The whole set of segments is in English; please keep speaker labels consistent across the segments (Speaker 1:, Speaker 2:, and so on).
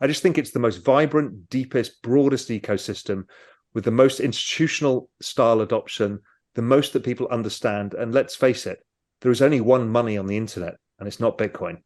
Speaker 1: I just think it's the most vibrant, deepest, broadest ecosystem with the most institutional style adoption, the most that people understand. And let's face it, there is only one money on the internet, and it's not Bitcoin.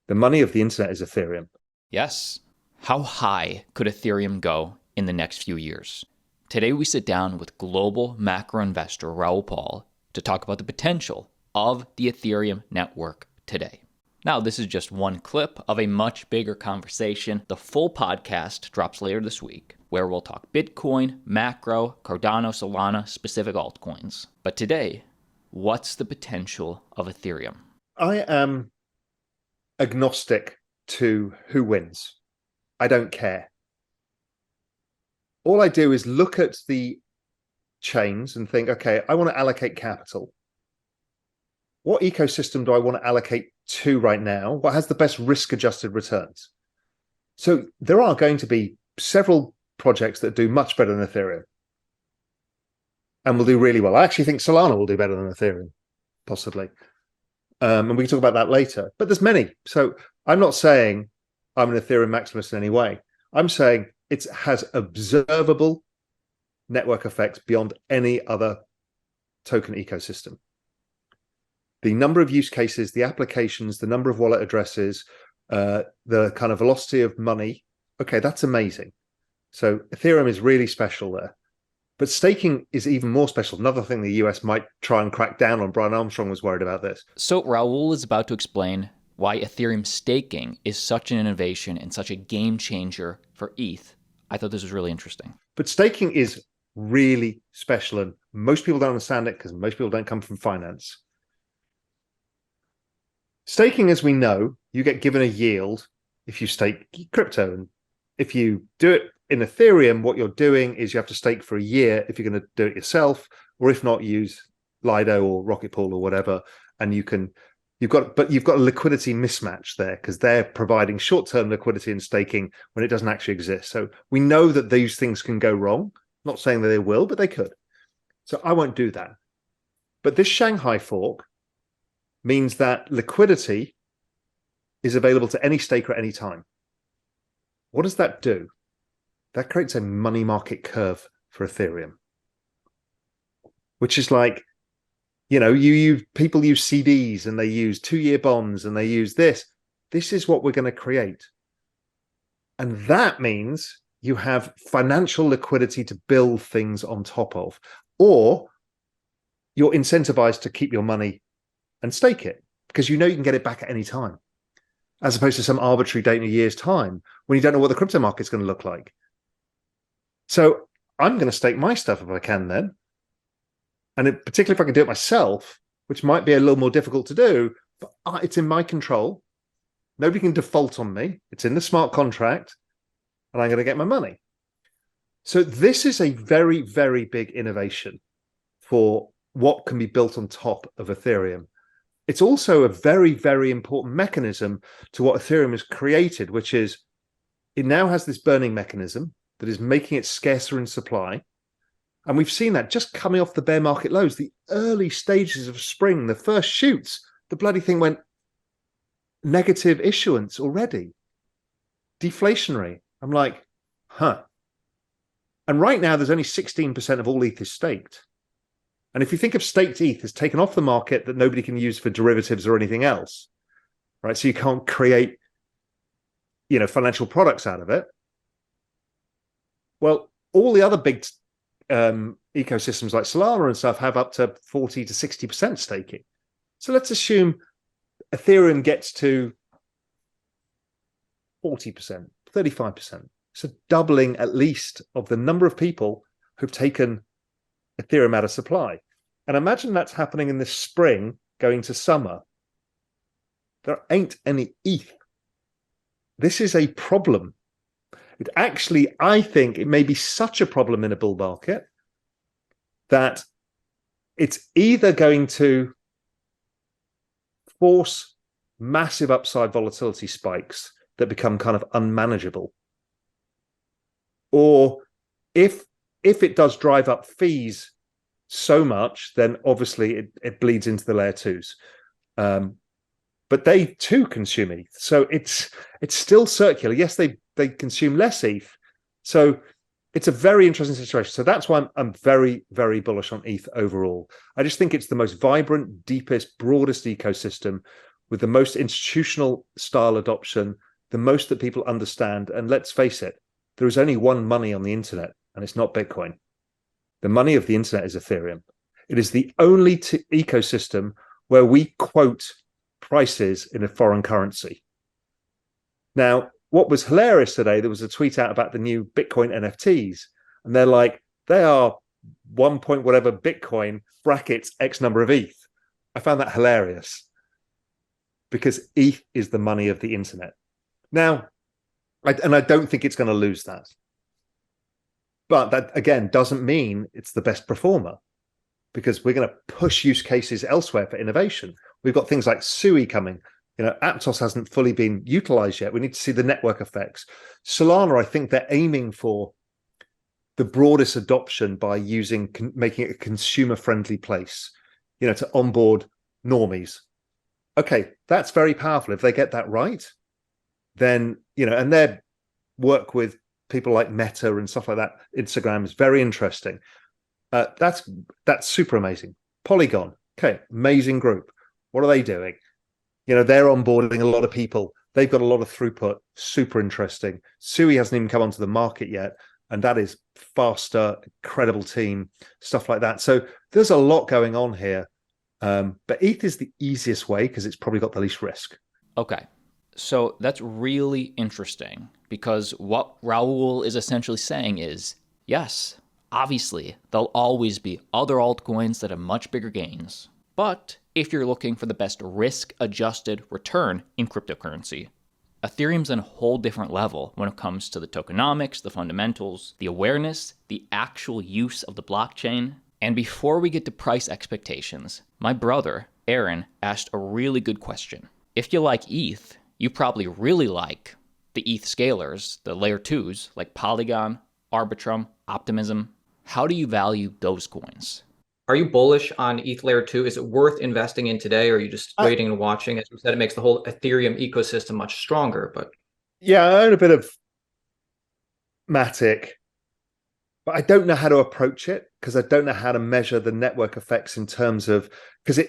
Speaker 1: The money of the internet is Ethereum.
Speaker 2: Yes. How high could Ethereum go in the next few years? Today we sit down with global macro investor Raoul Pal to talk about the potential of the Ethereum network today. Now, this is just one clip of a much bigger conversation. The full podcast drops later this week, where we'll talk Bitcoin, macro, Cardano, Solana, specific altcoins. But today, what's the potential of Ethereum?
Speaker 1: I am agnostic to who wins. I don't care. All I do is look at the chains and think, okay, I want to allocate capital. What ecosystem do I want to allocate to right now? What has the best risk-adjusted returns? So there are going to be several projects that do much better than Ethereum and will do really well. I actually think Solana will do better than Ethereum, possibly. And we can talk about that later. But there's many. So I'm not saying I'm an Ethereum maximalist in any way. I'm saying it has observable network effects beyond any other token ecosystem. The number of use cases, the applications, the number of wallet addresses, the kind of velocity of money. Okay, that's amazing. So Ethereum is really special there. But staking is even more special. Another thing the US might try and crack down on. Brian Armstrong was worried about this.
Speaker 2: So Raoul is about to explain why Ethereum staking is such an innovation and such a game changer for ETH. I thought this was really interesting.
Speaker 1: But staking is really special, and most people don't understand it because most people don't come from finance. Staking, as we know, you get given a yield if you stake crypto. And if you do it in Ethereum, what you're doing is you have to stake for a year if you're going to do it yourself, or if not, use Lido or Rocket Pool or whatever. And you've got a liquidity mismatch there because they're providing short-term liquidity in staking when it doesn't actually exist. So we know that these things can go wrong. Not saying that they will, but they could. So I won't do that. But this Shanghai fork means that liquidity is available to any staker at any time. What does that do? That creates a money market curve for Ethereum, which is like, people use CDs and they use 2-year bonds and they use this. This is what we're going to create. And that means you have financial liquidity to build things on top of, or you're incentivized to keep your money and stake it because you know you can get it back at any time, as opposed to some arbitrary date in a year's time when you don't know what the crypto market's going to look like. So I'm going to stake my stuff if I can then. And particularly if I can do it myself, which might be a little more difficult to do, but it's in my control. Nobody can default on me. It's in the smart contract, and I'm going to get my money. So this is a very, very big innovation for what can be built on top of Ethereum. It's also a very, very important mechanism to what Ethereum has created, which is it now has this burning mechanism that is making it scarcer in supply. And we've seen that just coming off the bear market lows, the early stages of spring, the first shoots, the bloody thing went negative issuance already, deflationary. I'm like, huh. And right now, there's only 16% of all ETH is staked. And if you think of staked ETH as taken off the market that nobody can use for derivatives or anything else, right? So you can't create, financial products out of it. Well, all the other big ecosystems like Solana and stuff have up to 40 to 60% staking. So let's assume Ethereum gets to 40%, 35%. So doubling at least of the number of people who've taken Ethereum out of supply. And imagine that's happening in the spring going to summer. There ain't any ETH. This is a problem. It actually, I think it may be such a problem in a bull market that it's either going to force massive upside volatility spikes that become kind of unmanageable, or if it does drive up fees so much, then obviously it bleeds into the layer twos. But they too consume ETH. So it's still circular. Yes, they they consume less ETH. So it's a very interesting situation. So that's why I'm very, very bullish on ETH overall. I just think it's the most vibrant, deepest, broadest ecosystem with the most institutional style adoption, the most that people understand. And let's face it, there is only one money on the internet, and it's not Bitcoin. The money of the internet is Ethereum. It is the only ecosystem where we quote prices in a foreign currency. Now, what was hilarious today, there was a tweet out about the new Bitcoin NFTs, and they're like, they are 1 point whatever Bitcoin brackets X number of ETH. I found that hilarious because ETH is the money of the internet. Now, I don't think it's going to lose that. But that, again, doesn't mean it's the best performer, because we're going to push use cases elsewhere for innovation. We've got things like SUI coming. Aptos hasn't fully been utilized yet. We need to see the network effects. Solana, I think they're aiming for the broadest adoption by making it a consumer-friendly place, to onboard normies. Okay, that's very powerful. If they get that right, then, and their work with people like Meta and stuff like that, Instagram, is very interesting. That's super amazing. Polygon, okay, amazing group. What are they doing? They're onboarding a lot of people. They've got a lot of throughput. Super interesting. SUI hasn't even come onto the market yet, and that is faster, incredible team, stuff like that. So there's a lot going on here. But ETH is the easiest way because it's probably got the least risk.
Speaker 2: Okay. So that's really interesting, because what Raoul is essentially saying is, yes, obviously, there'll always be other altcoins that have much bigger gains. But if you're looking for the best risk-adjusted return in cryptocurrency, Ethereum's on a whole different level when it comes to the tokenomics, the fundamentals, the awareness, the actual use of the blockchain. And before we get to price expectations, my brother, Aaron, asked a really good question. If you like ETH, you probably really like the ETH scalers, the layer 2s, like Polygon, Arbitrum, Optimism. How do you value those coins?
Speaker 3: Are you bullish on ETH Layer 2? Is it worth investing in today, or are you just waiting and watching? As you said, it makes the whole Ethereum ecosystem much stronger. But
Speaker 1: yeah, I own a bit of Matic, but I don't know how to approach it because I don't know how to measure the network effects in terms of, because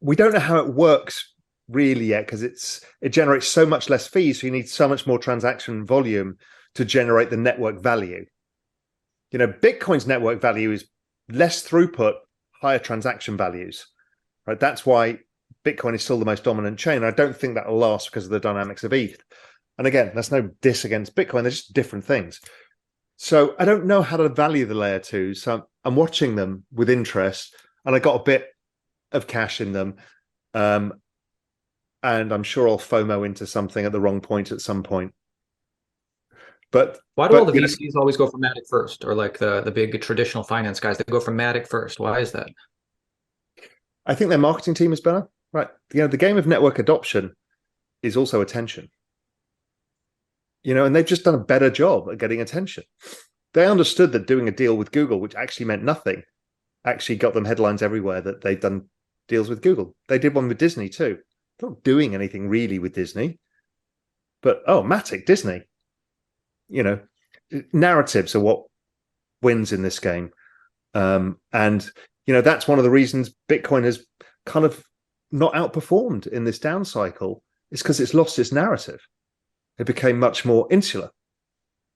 Speaker 1: we don't know how it works really yet, because it generates so much less fees, so you need so much more transaction volume to generate the network value. Bitcoin's network value is less throughput, higher transaction values, right? That's why Bitcoin is still the most dominant chain. I don't think that will last because of the dynamics of ETH. And again, that's no diss against Bitcoin. They're just different things. So I don't know how to value the layer 2s. So I'm watching them with interest, and I got a bit of cash in them. And I'm sure I'll FOMO into something at the wrong point at some point. But
Speaker 3: why do all the VCs always go for Matic first, or like the big traditional finance guys, they go for Matic first? Why is that?
Speaker 1: I think their marketing team is better, right? The game of network adoption is also attention. And they've just done a better job at getting attention. They understood that doing a deal with Google, which actually meant nothing, actually got them headlines everywhere that they've done deals with Google. They did one with Disney too. They're not doing anything really with Disney, but Matic, Disney. Narratives are what wins in this game. And that's one of the reasons Bitcoin has kind of not outperformed in this down cycle, is because it's lost its narrative. It became much more insular.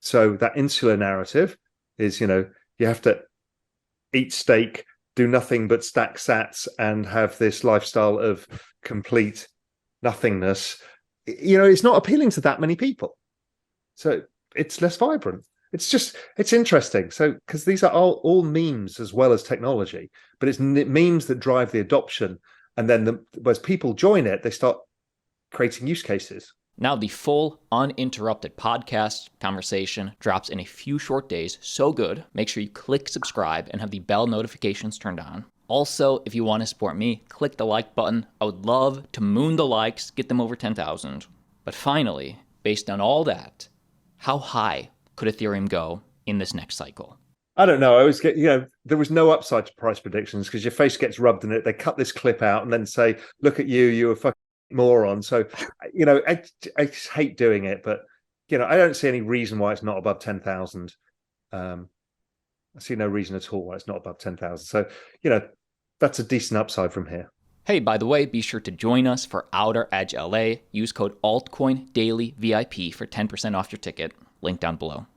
Speaker 1: So that insular narrative is, you have to eat steak, do nothing but stack sats, and have this lifestyle of complete nothingness. It's not appealing to that many people. So it's less vibrant. It's interesting. So, because these are all memes as well as technology, but it's memes that drive the adoption. And then as people join it, they start creating use cases.
Speaker 2: Now, the full uninterrupted podcast conversation drops in a few short days. So good. Make sure you click subscribe and have the bell notifications turned on. Also, if you want to support me, click the like button. I would love to moon the likes, get them over 10,000. But finally, based on all that, how high could Ethereum go in this next cycle?
Speaker 1: I don't know. I always get, there was no upside to price predictions because your face gets rubbed in it. They cut this clip out and then say, look at you, you were fucking moron. So, I just hate doing it, but I don't see any reason why it's not above 10,000. I see no reason at all why it's not above 10,000. So, that's a decent upside from here.
Speaker 2: Hey, by the way, be sure to join us for Outer Edge LA. Use code Altcoin Daily VIP for 10% off your ticket. Link down below.